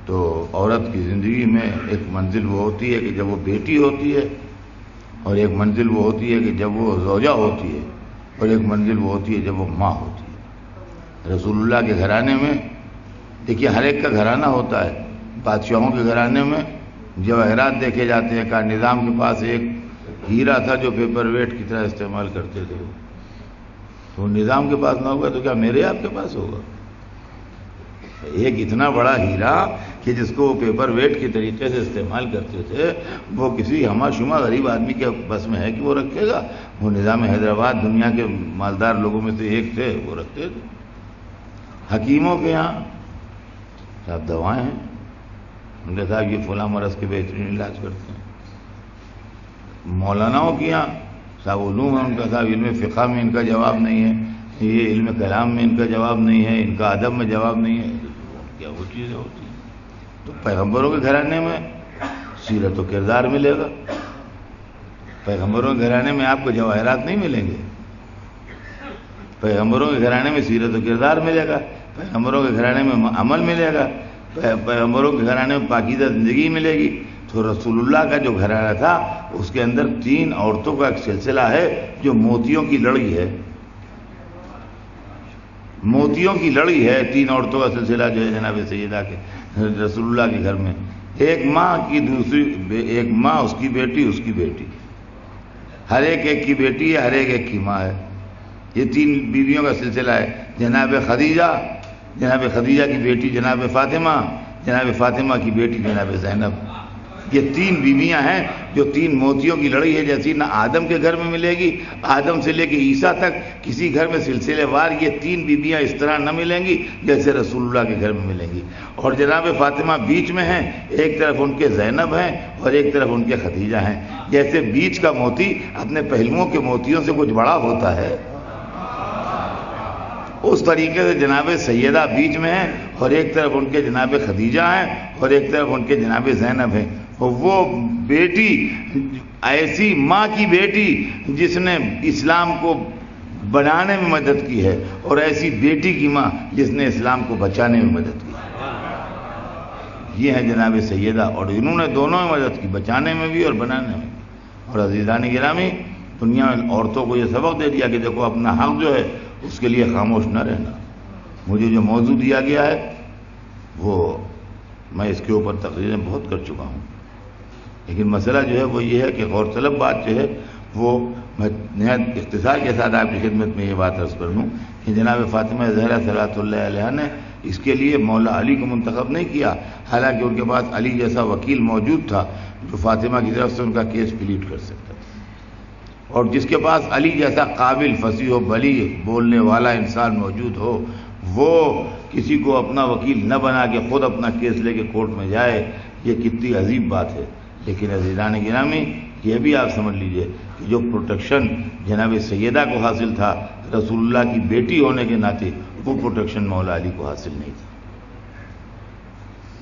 تو عورت کی زندگی میں ایک منزل وہ ہوتی ہے کہ جب وہ بیٹی ہوتی ہے، اور ایک منزل وہ ہوتی ہے کہ جب وہ زوجہ ہوتی ہے، اور ایک منزل وہ ہوتی ہے جب وہ ماں ہوتی ہے. رسول اللہ کے گھرانے میں دیکھیے ہر ایک کا گھرانہ ہوتا ہے. بادشاہوں کے گھرانے میں جواہرات دیکھے جاتے ہیں. کا نظام کے پاس ایک ہیرا تھا جو پیپر ویٹ کی طرح استعمال کرتے تھے، تو نظام کے پاس نہ ہوگا تو کیا میرے آپ کے پاس ہوگا؟ ایک اتنا بڑا ہیرا کہ جس کو وہ پیپر ویٹ کے طریقے سے استعمال کرتے تھے، وہ کسی ہمہ شمہ غریب آدمی کے بس میں ہے کہ وہ رکھے گا؟ وہ نظام حیدرآباد دنیا کے مالدار لوگوں میں سے ایک تھے، وہ رکھتے تھے. حکیموں کے یہاں صاحب دوائیں ہیں، ان کے صاحب یہ فلاں مرض کے بہترین علاج کرتے ہیں. مولاناؤں کے یہاں صاحب علوم ہے، ان کا صاحب علم فقہ میں ان کا جواب نہیں ہے، یہ علم کلام میں ان کا جواب نہیں ہے، ان کا ادب میں جواب نہیں ہے. کیا وہ چیزیں ہوتی ہیں؟ تو پیغمبروں کے گھرانے میں سیرت و کردار ملے گا. پیغمبروں کے گھرانے میں آپ کو جواہرات نہیں ملیں گے. پیغمبروں کے گھرانے میں سیرت و کردار ملے گا، پیغمبروں کے گھرانے میں عمل ملے گا، پیغمبروں کے گھرانے میں پاکیزہ زندگی ملے گی. تو رسول اللہ کا جو گھرانہ تھا اس کے اندر 3 عورتوں کا ایک سلسلہ ہے جو موتیوں کی لڑی ہے. موتیوں کی لڑی ہے 3 عورتوں کا سلسلہ جو ہے جناب سیدہ کے رسول اللہ کے گھر میں. ایک ماں کی ایک ماں، اس کی بیٹی، اس کی بیٹی، ہر ایک کی بیٹی ہے، ہر ایک کی ماں ہے. یہ 3 بیویوں کا سلسلہ ہے. جناب خدیجہ کی بیٹی جناب فاطمہ کی بیٹی جناب زینب. یہ 3 بیویاں ہیں جو 3 موتیوں کی لڑی ہے. جیسی نہ آدم کے گھر میں ملے گی، آدم سے لے کے عیسیٰ تک کسی گھر میں سلسلے وار یہ 3 بیویاں اس طرح نہ ملیں گی جیسے رسول اللہ کے گھر میں ملیں گی. اور جناب فاطمہ بیچ میں ہیں، ایک طرف ان کے زینب ہیں اور ایک طرف ان کے خدیجہ ہیں. جیسے بیچ کا موتی اپنے پہلوؤں کے موتیوں سے کچھ بڑا ہوتا ہے، اس طریقے سے جناب سیدہ بیچ میں ہیں، اور ایک طرف ان کے جناب خدیجہ ہیں اور ایک طرف ان کے جناب زینب ہیں. وہ بیٹی، ایسی ماں کی بیٹی جس نے اسلام کو بنانے میں مدد کی ہے، اور ایسی بیٹی کی ماں جس نے اسلام کو بچانے میں مدد کی. یہ ہے جناب سیدہ، اور انہوں نے دونوں میں مدد کی، بچانے میں بھی اور بنانے میں. اور عزیزان گرامی، دنیا میں عورتوں کو یہ سبق دے دیا کہ دیکھو اپنا حق جو ہے اس کے لیے خاموش نہ رہنا. مجھے جو موضوع دیا گیا ہے وہ میں اس کے اوپر تقریریں بہت کر چکا ہوں، لیکن مسئلہ جو ہے وہ یہ ہے کہ غور طلب بات جو ہے وہ میں نہایت اختصار کے ساتھ آپ کی خدمت میں یہ بات عرض کر دوں کہ جناب فاطمہ زہرا صلوات اللہ علیہا نے اس کے لیے مولا علی کو منتخب نہیں کیا، حالانکہ ان کے پاس علی جیسا وکیل موجود تھا جو فاطمہ کی طرف سے ان کا کیس پلیٹ کر سکتا تھا، اور جس کے پاس علی جیسا قابل، فصیح و بلیغ بولنے والا انسان موجود ہو، وہ کسی کو اپنا وکیل نہ بنا کے خود اپنا کیس لے کے کورٹ میں جائے، یہ کتنی عجیب بات ہے. لیکن عزیزان گرامی، یہ بھی آپ سمجھ لیجئے کہ جو پروٹیکشن جناب سیدہ کو حاصل تھا رسول اللہ کی بیٹی ہونے کے ناطے، وہ پروٹیکشن مولا علی کو حاصل نہیں تھا.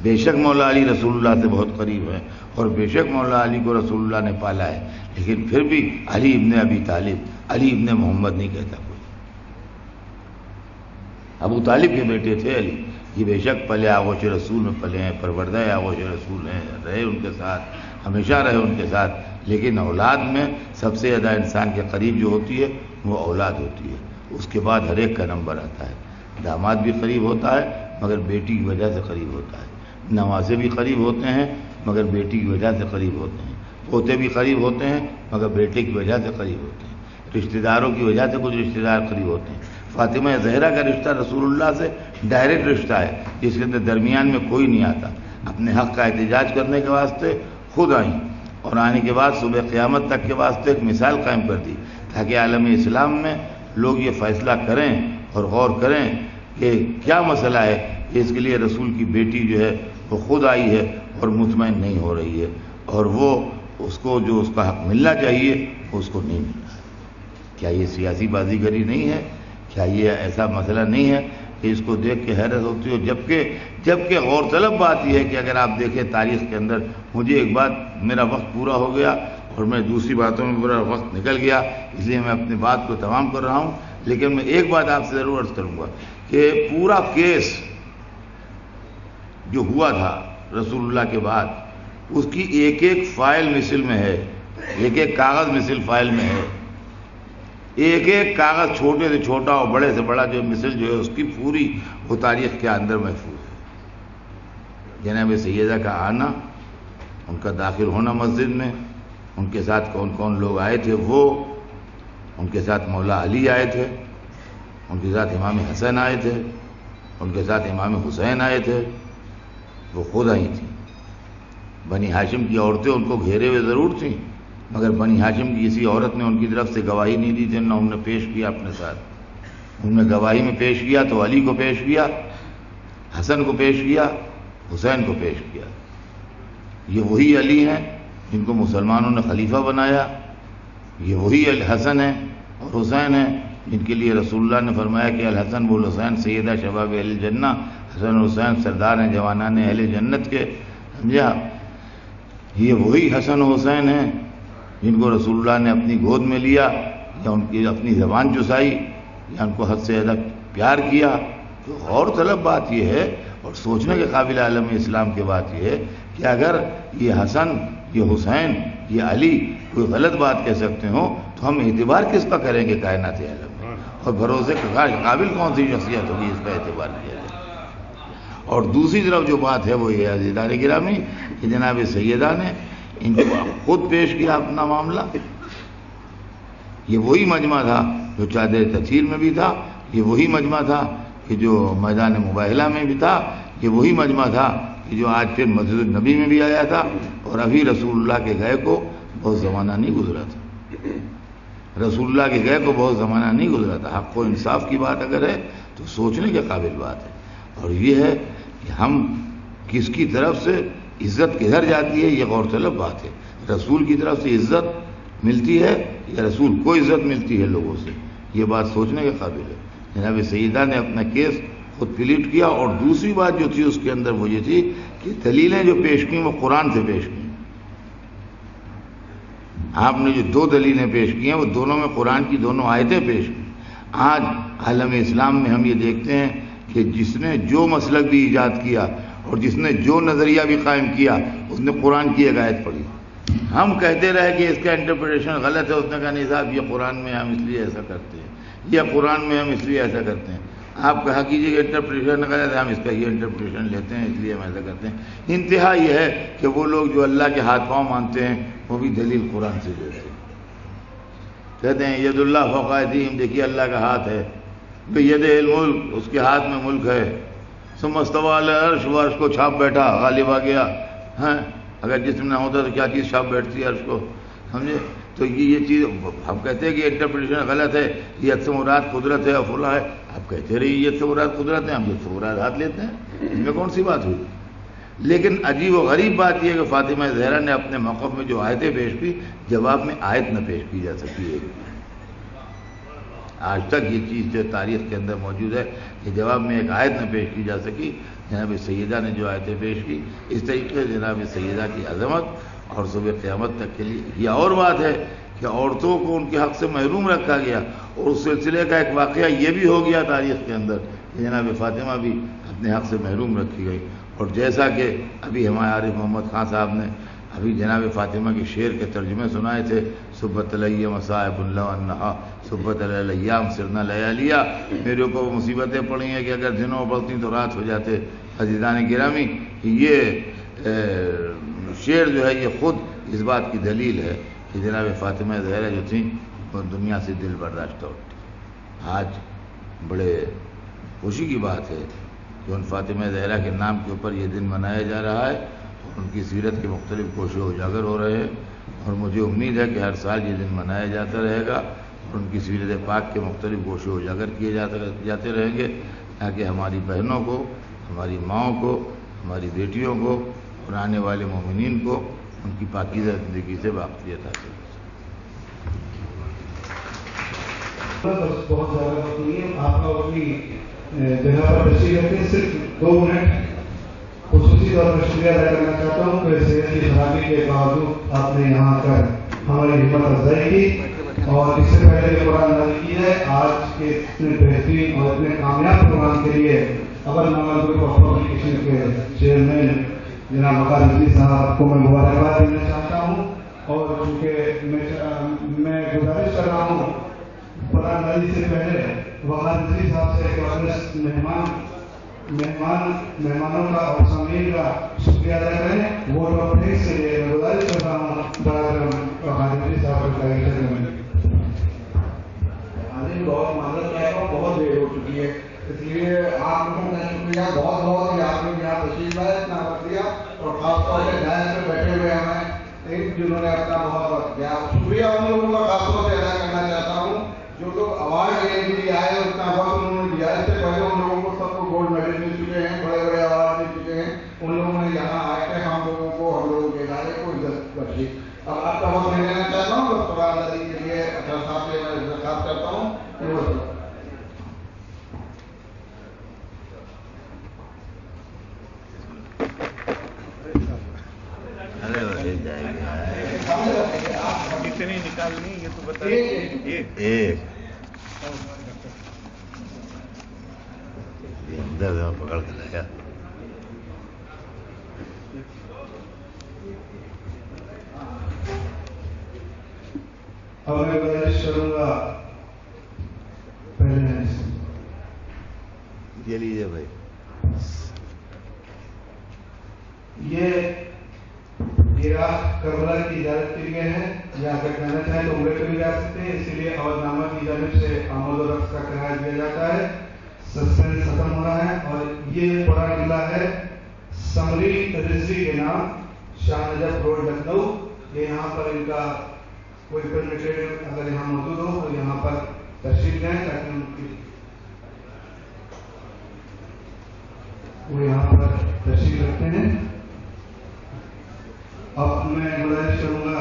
بے شک مولا علی رسول اللہ سے بہت قریب ہے اور بے شک مولا علی کو رسول اللہ نے پالا ہے، لیکن پھر بھی علی ابن ابی طالب، علی ابن محمد نہیں کہتا کوئی۔ ابو طالب کے بیٹے تھے علی، یہ بے شک پلے آغوش رسول میں پلے ہیں، پروردہ آغوش رسول ہیں، رہے ان کے ساتھ، ہمیشہ رہے ان کے ساتھ، لیکن اولاد میں سب سے زیادہ انسان کے قریب جو ہوتی ہے وہ اولاد ہوتی ہے، اس کے بعد ہر ایک کا نمبر آتا ہے۔ داماد بھی قریب ہوتا ہے مگر بیٹی کی وجہ سے قریب ہوتا ہے، نوازے بھی قریب ہوتے ہیں مگر بیٹی کی وجہ سے قریب ہوتے ہیں، پوتے بھی قریب ہوتے ہیں مگر بیٹے کی وجہ سے قریب ہوتے ہیں، رشتہ داروں کی وجہ سے کچھ رشتہ دار قریب ہوتے ہیں۔ فاطمہ زہرا کا رشتہ رسول اللہ سے ڈائریکٹ رشتہ ہے، جس کے اندر درمیان میں کوئی نہیں آتا، اپنے حق کا احتجاج کرنے کے واسطے خود آئیں اور آنے کے بعد صبح قیامت تک کے واسطے ایک مثال قائم کر دی، تاکہ عالم اسلام میں لوگ یہ فیصلہ کریں اور غور کریں کہ کیا مسئلہ ہے کہ اس کے لیے رسول کی بیٹی جو ہے وہ خود آئی ہے اور مطمئن نہیں ہو رہی ہے، اور وہ اس کو جو اس کا حق ملنا چاہیے وہ اس کو نہیں مل رہا ہے۔ کیا یہ سیاسی بازی گری نہیں ہے؟ کیا یہ ایسا مسئلہ نہیں ہے کہ اس کو دیکھ کے حیرت ہوتی ہو؟ جبکہ غور طلب بات یہ ہے کہ اگر آپ دیکھیں تاریخ کے اندر، مجھے ایک بات، میرا وقت پورا ہو گیا اور میں دوسری باتوں میں پورا وقت نکل گیا، اس لیے میں اپنی بات کو تمام کر رہا ہوں، لیکن میں ایک بات آپ سے ضرور عرض کروں گا کہ پورا کیس جو ہوا تھا رسول اللہ کے بعد، اس کی ایک ایک فائل مثل میں ہے، ایک ایک کاغذ مثل فائل میں ہے، ایک ایک کاغذ چھوٹے سے چھوٹا اور بڑے سے بڑا جو مثل جو ہے اس کی پوری وہ تاریخ کے اندر محفوظ ہے۔ جناب سیدہ کا آنا، ان کا داخل ہونا مسجد میں، ان کے ساتھ کون کون لوگ آئے تھے، وہ ان کے ساتھ مولا علی آئے تھے، ان کے ساتھ امام حسن آئے تھے، ان کے ساتھ امام حسین آئے تھے، وہ خود آئی تھیں۔ بنی ہاشم کی عورتیں ان کو گھیرے ہوئے ضرور تھیں، مگر بنی ہاشم کی کسی عورت نے ان کی طرف سے گواہی نہیں دی تھی، نہ انہوں نے پیش کیا اپنے ساتھ۔ ان نے گواہی میں پیش کیا تو علی کو پیش کیا، حسن کو پیش کیا، حسین کو پیش کیا۔ یہ وہی علی ہیں جن کو مسلمانوں نے خلیفہ بنایا، یہ وہی حسن ہیں اور حسین ہیں جن کے لیے رسول اللہ نے فرمایا کہ الحسن والحسین سیدہ شباب اہل جنہ، حسن و حسین سردار ہیں جوانان اہل جنت کے، سمجھا؟ یہ وہی حسن و حسین ہیں جن کو رسول اللہ نے اپنی گود میں لیا یا ان کی اپنی زبان چسائی یا ان کو حد سے زیادہ پیار کیا۔ تو غور طلب بات یہ ہے اور سوچنے کے قابل عالم اسلام کی بات یہ ہے کہ اگر یہ حسن، یہ حسین، یہ علی کوئی غلط بات کہہ سکتے ہوں تو ہم اعتبار کس کا کریں گے کائنات عالم میں؟ اور بھروسے کے قابل کون سی شخصیت ہوگی اس کا اعتبار کیا جائے؟ اور دوسری طرف جو بات ہے وہ یہ عزیزان گرامی کہ جناب سیدہ نے ان کو خود پیش کیا اپنا معاملہ۔ یہ وہی مجمع تھا جو چادر تطہیر میں بھی تھا، یہ وہی مجمع تھا کہ جو میدان مباہلہ میں بھی تھا، یہ وہی مجمع تھا کہ جو آج پھر مسجد النبی میں بھی آیا تھا، اور ابھی رسول اللہ کے گئے کو بہت زمانہ نہیں گزرا تھا، رسول اللہ کے گئے کو بہت زمانہ نہیں گزرا تھا۔ حق و انصاف کی بات اگر ہے تو سوچنے کے قابل بات ہے، اور یہ ہے کہ ہم کس کی طرف سے عزت کدھر جاتی ہے، یہ غور طلب بات ہے۔ رسول کی طرف سے عزت ملتی ہے یا رسول کو عزت ملتی ہے لوگوں سے، یہ بات سوچنے کے قابل ہے۔ جناب سیدہ نے اپنا کیس خود پلیٹ کیا، اور دوسری بات جو تھی اس کے اندر وہ یہ تھی کہ دلیلیں جو پیش کی وہ قرآن سے پیش کی۔ آپ نے جو دو دلیلیں پیش کی ہیں وہ دونوں میں قرآن کی دونوں آیتیں پیش کی۔ آج عالم اسلام میں ہم یہ دیکھتے ہیں کہ جس نے جو مسلک بھی ایجاد کیا اور جس نے جو نظریہ بھی قائم کیا اس نے قرآن کی ایک آیت پڑھی۔ ہم کہتے رہے کہ اس کا انٹرپریٹیشن غلط ہے، اس نے کہا نہیں صاحب یہ قرآن میں ہم اس لیے ایسا کرتے ہیں، یہ قرآن میں ہم اس لیے ایسا کرتے ہیں۔ آپ کہا کیجیے کہ انٹرپریٹیشن غلط ہے، ہم اس کا یہ انٹرپریٹیشن لیتے ہیں اس لیے ہم ایسا کرتے ہیں۔ انتہا یہ ہے کہ وہ لوگ جو اللہ کے ہاتھ پاؤں مانتے ہیں وہ بھی دلیل قرآن سے دیتے ہیں، کہتے ہیں ید اللہ فوق ایدیہم، دیکھیے اللہ کا ہاتھ ہے، بید الملک، اس کے ہاتھ میں ملک ہے، ثم استوی علی العرش، وہ عرش کو چھاپ بیٹھا، غالب آ گیا۔ ہاں اگر جسم نہ ہوتا تو کیا چیز چھاپ بیٹھتی ہے عرش کو، سمجھے؟ تو یہ چیز ہم کہتے ہیں کہ انٹرپریٹیشن غلط ہے، یہ سے مراد قدرت ہے اور فلاں ہے، آپ کہتے رہیے یہ سے مراد قدرت ہے، ہم یہ سے مراد ہاتھ لیتے ہیں، اس میں کون سی بات ہوئی؟ لیکن عجیب و غریب بات یہ ہے کہ فاطمہ زہرا نے اپنے موقف میں جو آیتیں پیش کی جواب میں آیت نہ پیش کی جا سکی ہے۔ آج تک یہ چیز جو تاریخ کے اندر موجود ہے کہ جواب میں ایک آیت نہ پیش کی جا سکی، جناب سیدہ نے جو آیتیں پیش کی، اس طریقے سے جناب سیدہ کی عظمت اور صبح قیامت تک کے لیے یہ اور بات ہے کہ عورتوں کو ان کے حق سے محروم رکھا گیا، اور اس سلسلے کا ایک واقعہ یہ بھی ہو گیا تاریخ کے اندر کہ جناب فاطمہ بھی اپنے حق سے محروم رکھی گئی. اور جیسا کہ ابھی ہمارے عارف محمد خان صاحب نے ابھی جناب فاطمہ کے شعر کے ترجمے سنائے تھے، صبت علیہ مصائب اللہ انہا صبت علیہ الیام سرنا لیالیا، میرے اوپر وہ مصیبتیں پڑی ہیں کہ اگر دنوں پڑتی تو رات ہو جاتے. عزیزان گرامی، یہ شعر جو ہے یہ خود اس بات کی دلیل ہے کہ جناب فاطمہ زہرا جو تھیں وہ دنیا سے دل برداشتہ اٹھی. آج بڑے خوشی کی بات ہے کہ ان فاطمہ زہرا کے نام کے اوپر یہ دن منایا جا رہا ہے، اور ان کی سیرت کے مختلف کوشش اجاگر ہو رہے ہیں، اور مجھے امید ہے کہ ہر سال یہ دن منایا جاتا رہے گا، اور ان کی سیرت پاک کے مختلف کوشش اجاگر کیے جاتے رہیں گے، تاکہ ہماری بہنوں کو، ہماری ماؤں کو، ہماری بیٹیوں کو اور آنے والے مومنین کو ان کی پاکیزہ زندگی سے واقفیت حاصل ہو. بہت زیادہ وقت نہیں ہے، آپ کا اپنی جگہ پر تشریف رکھتے ہیں. صرف 2 منٹ خصوصی طور پر شکریہ ادا کرنا چاہتا ہوں کہ صحت کی خرابی کے باوجود آپ نے یہاں کر ہماری ہمت افزائی کی، اور اس سے پہلے جو قرآن نازل کی ہے آج کے اتنے بہترین اور اتنے کامیاب پروگرام کے لیے اول نمبر پبلیکیشن کے چیئرمین جناب وقار رضوی صاحب کو میں مبارکباد دینا چاہتا ہوں. اور چونکہ میں گزارش کر رہا ہوں قرآن نازل سے پہلے وقار رضوی صاحب سے مہمانوں کا اور سامعین کا شکریہ ادا کریں. ووٹ آف تھینکس کے لیے میں گزارش کر رہا ہوں وقار رضوی صاحب کا بہت معذرت چاہتا ہوں، بہت دیر ہو چکی ہے، اس لیے آپ لوگوں کا شکریہ بہت بہت کہ آپ لوگ یہاں تشریف لائے، اتنا وقت دیا، اور خاص طور سے دائیں سے بیٹھے ہوئے ہمیں جنہوں نے اپنا بہت وقت دیا. شکریہ ان لوگوں کا خاص طور سے ادا کرنا چاہتا ہوں جو لوگ اوارڈ لینے کے لیے آئے، اتنا وقت انہوں نے دیا. اس سے پہلے ان لوگوں کو سب کو گولڈ میڈل مل چکے ہیں، بڑے بڑے اوارڈ مل چکے ہیں. ان لوگوں نے یہاں آ کے ہم لوگوں کے ادارے کو عزت بخشی. اب آپ کا وقت نہیں لینا چاہتا ہوں، بس قرآن نازل کے لیے اطہر صاحب سے میں درخواست کرتا ہوں. کتنی نکالنی یہ تو بتائیے. ایک اندر پکڑ کے لایا. اب میں گزارش کروں گا پہلے یہ لیجیے بھائی. یہ عراق کربلا کی اجازت کے لیے ہے، یا اگر کہنا چاہیں تو عمرے پہ بھی جا سکتے ہیں. اس کے لیے عوض نامہ کی جانب سے آمد و رفت کا کرایہ دیا جاتا ہے. سسپینس ختم ہو رہا ہے، اور یہ پورا قلعہ ہے سمری رضوی کے نام، شاہ نجف روڈ لکھنؤ. یہ یہاں پر ان کا کوئی پرمیٹیڈ اگر یہاں موجود ہو تو یہاں پر تشریف لیں تاکہ ان کی وہ یہاں پر تشریف رکھتے ہیں. اب میں گزارش کروں گا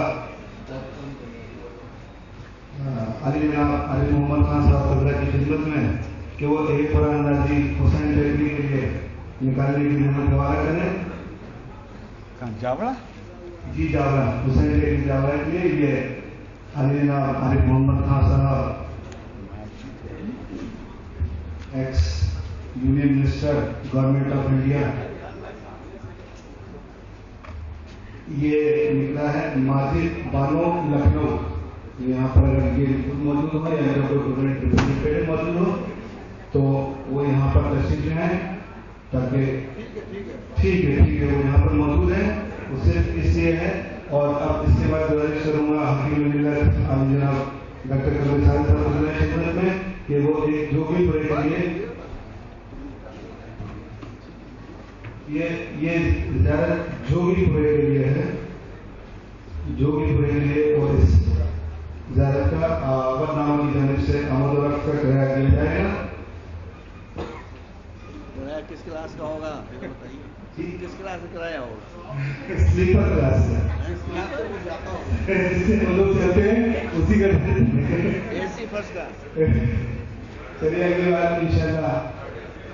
علی محمد خان صاحب قبلہ کی خدمت میں کہ وہ ایک قرآن نازل حسین ڈیگری کے لیے نکالنے کی محنت گوارا کریں. جاوڑا جی جاوڑا حسین ڈیگری جاوڑا کے لیے یہ علی جناب عارف محمد خان صاحب x union minister government of India. یہ نکلا ہے ماجد بانو لکھنؤ. یہاں پر اگر یہ خود موجود ہو یا کوئی گورنمنٹ ریپرزینٹیو موجود ہو تو وہ یہاں پر تشریف لے آئیں تاکہ ٹھیک ہے وہ یہاں پر موجود ہے. وہ صرف اس لیے ہے. اور اب اس کے بعد گزارش کروں گا حکیم ملت جناب ڈاکٹر کلبے صاحب کی خدمت میں کہ وہ ایک جوگی پورے کے لیے یہ زیارت جوگی پورے کے لیے ہے. جوگی پورے کے لیے اور اس زیارت کا اول نامہ کی جانب سے آمد و رفت کا کرایہ دیا جائے گا. کس کلاس کا ہوگا جی؟ کس کلاس میں کرایہ ہوگا؟ سلیپر کلاس سے جس سے ہم لوگ چلتے ہیں اسی کا اے سی فرسٹ کلاس. چلیے اگلی بار انشاءاللہ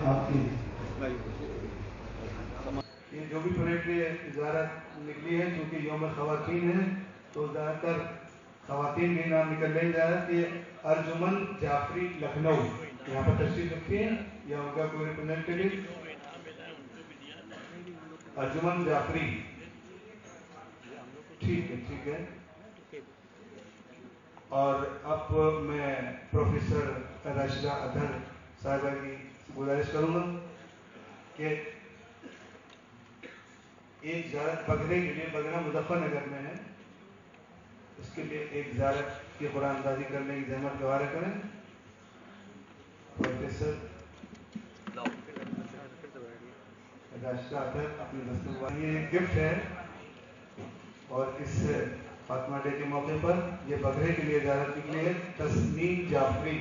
آپ کی یہ جو بھی پروجیکٹ کی وزارت نکلی ہے چونکہ یوم خواتین ہے تو زیادہ تر خواتین کے نام نکل رہی وزارت یہ ارجمن جعفری لکھنؤ یہاں پر تشریف رکھتی ہیں یا ان کا کوئی ریپرزینٹیٹو ارجمن جعفری ٹھیک ہے اور اب میں پروفیسر راشدہ اطہر صاحبہ کی گزارش کروں گا کہ ایک زیارت بگرے کے لیے بگرا مظفر نگر میں ہے اس کے لیے ایک زیارت کی قرآن اندازی کرنے کی زحمت گوارہ کریں پروفیسر راشدہ اطہر اپنے دستور یہ گفٹ ہے اور اس فاطمہ ڈے کے موقع پر یہ بگرے کے لیے زیارت نکلی ہے تسنیم جعفری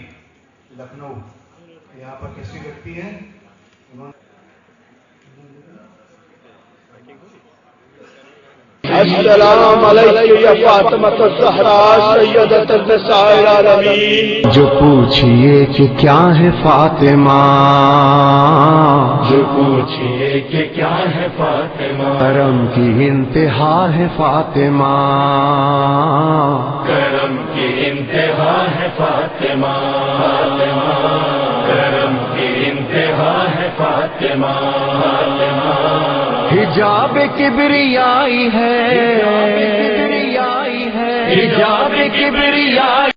لکھنؤ یہاں پر تشریف رکھتی ہیں السلام علیکم یا فاطمہ الزہرا سیدۃ النساء العالمین جو پوچھئے کہ کیا ہے فاطمہ جو پوچھئے کہ کیا ہے فاطمہ کرم کی انتہا ہے فاطمہ کرم کی انتہا ہے فاطمہ کرم کی انتہا ہے فاطمہ حجاب کبریائی ہے حجاب کبریائی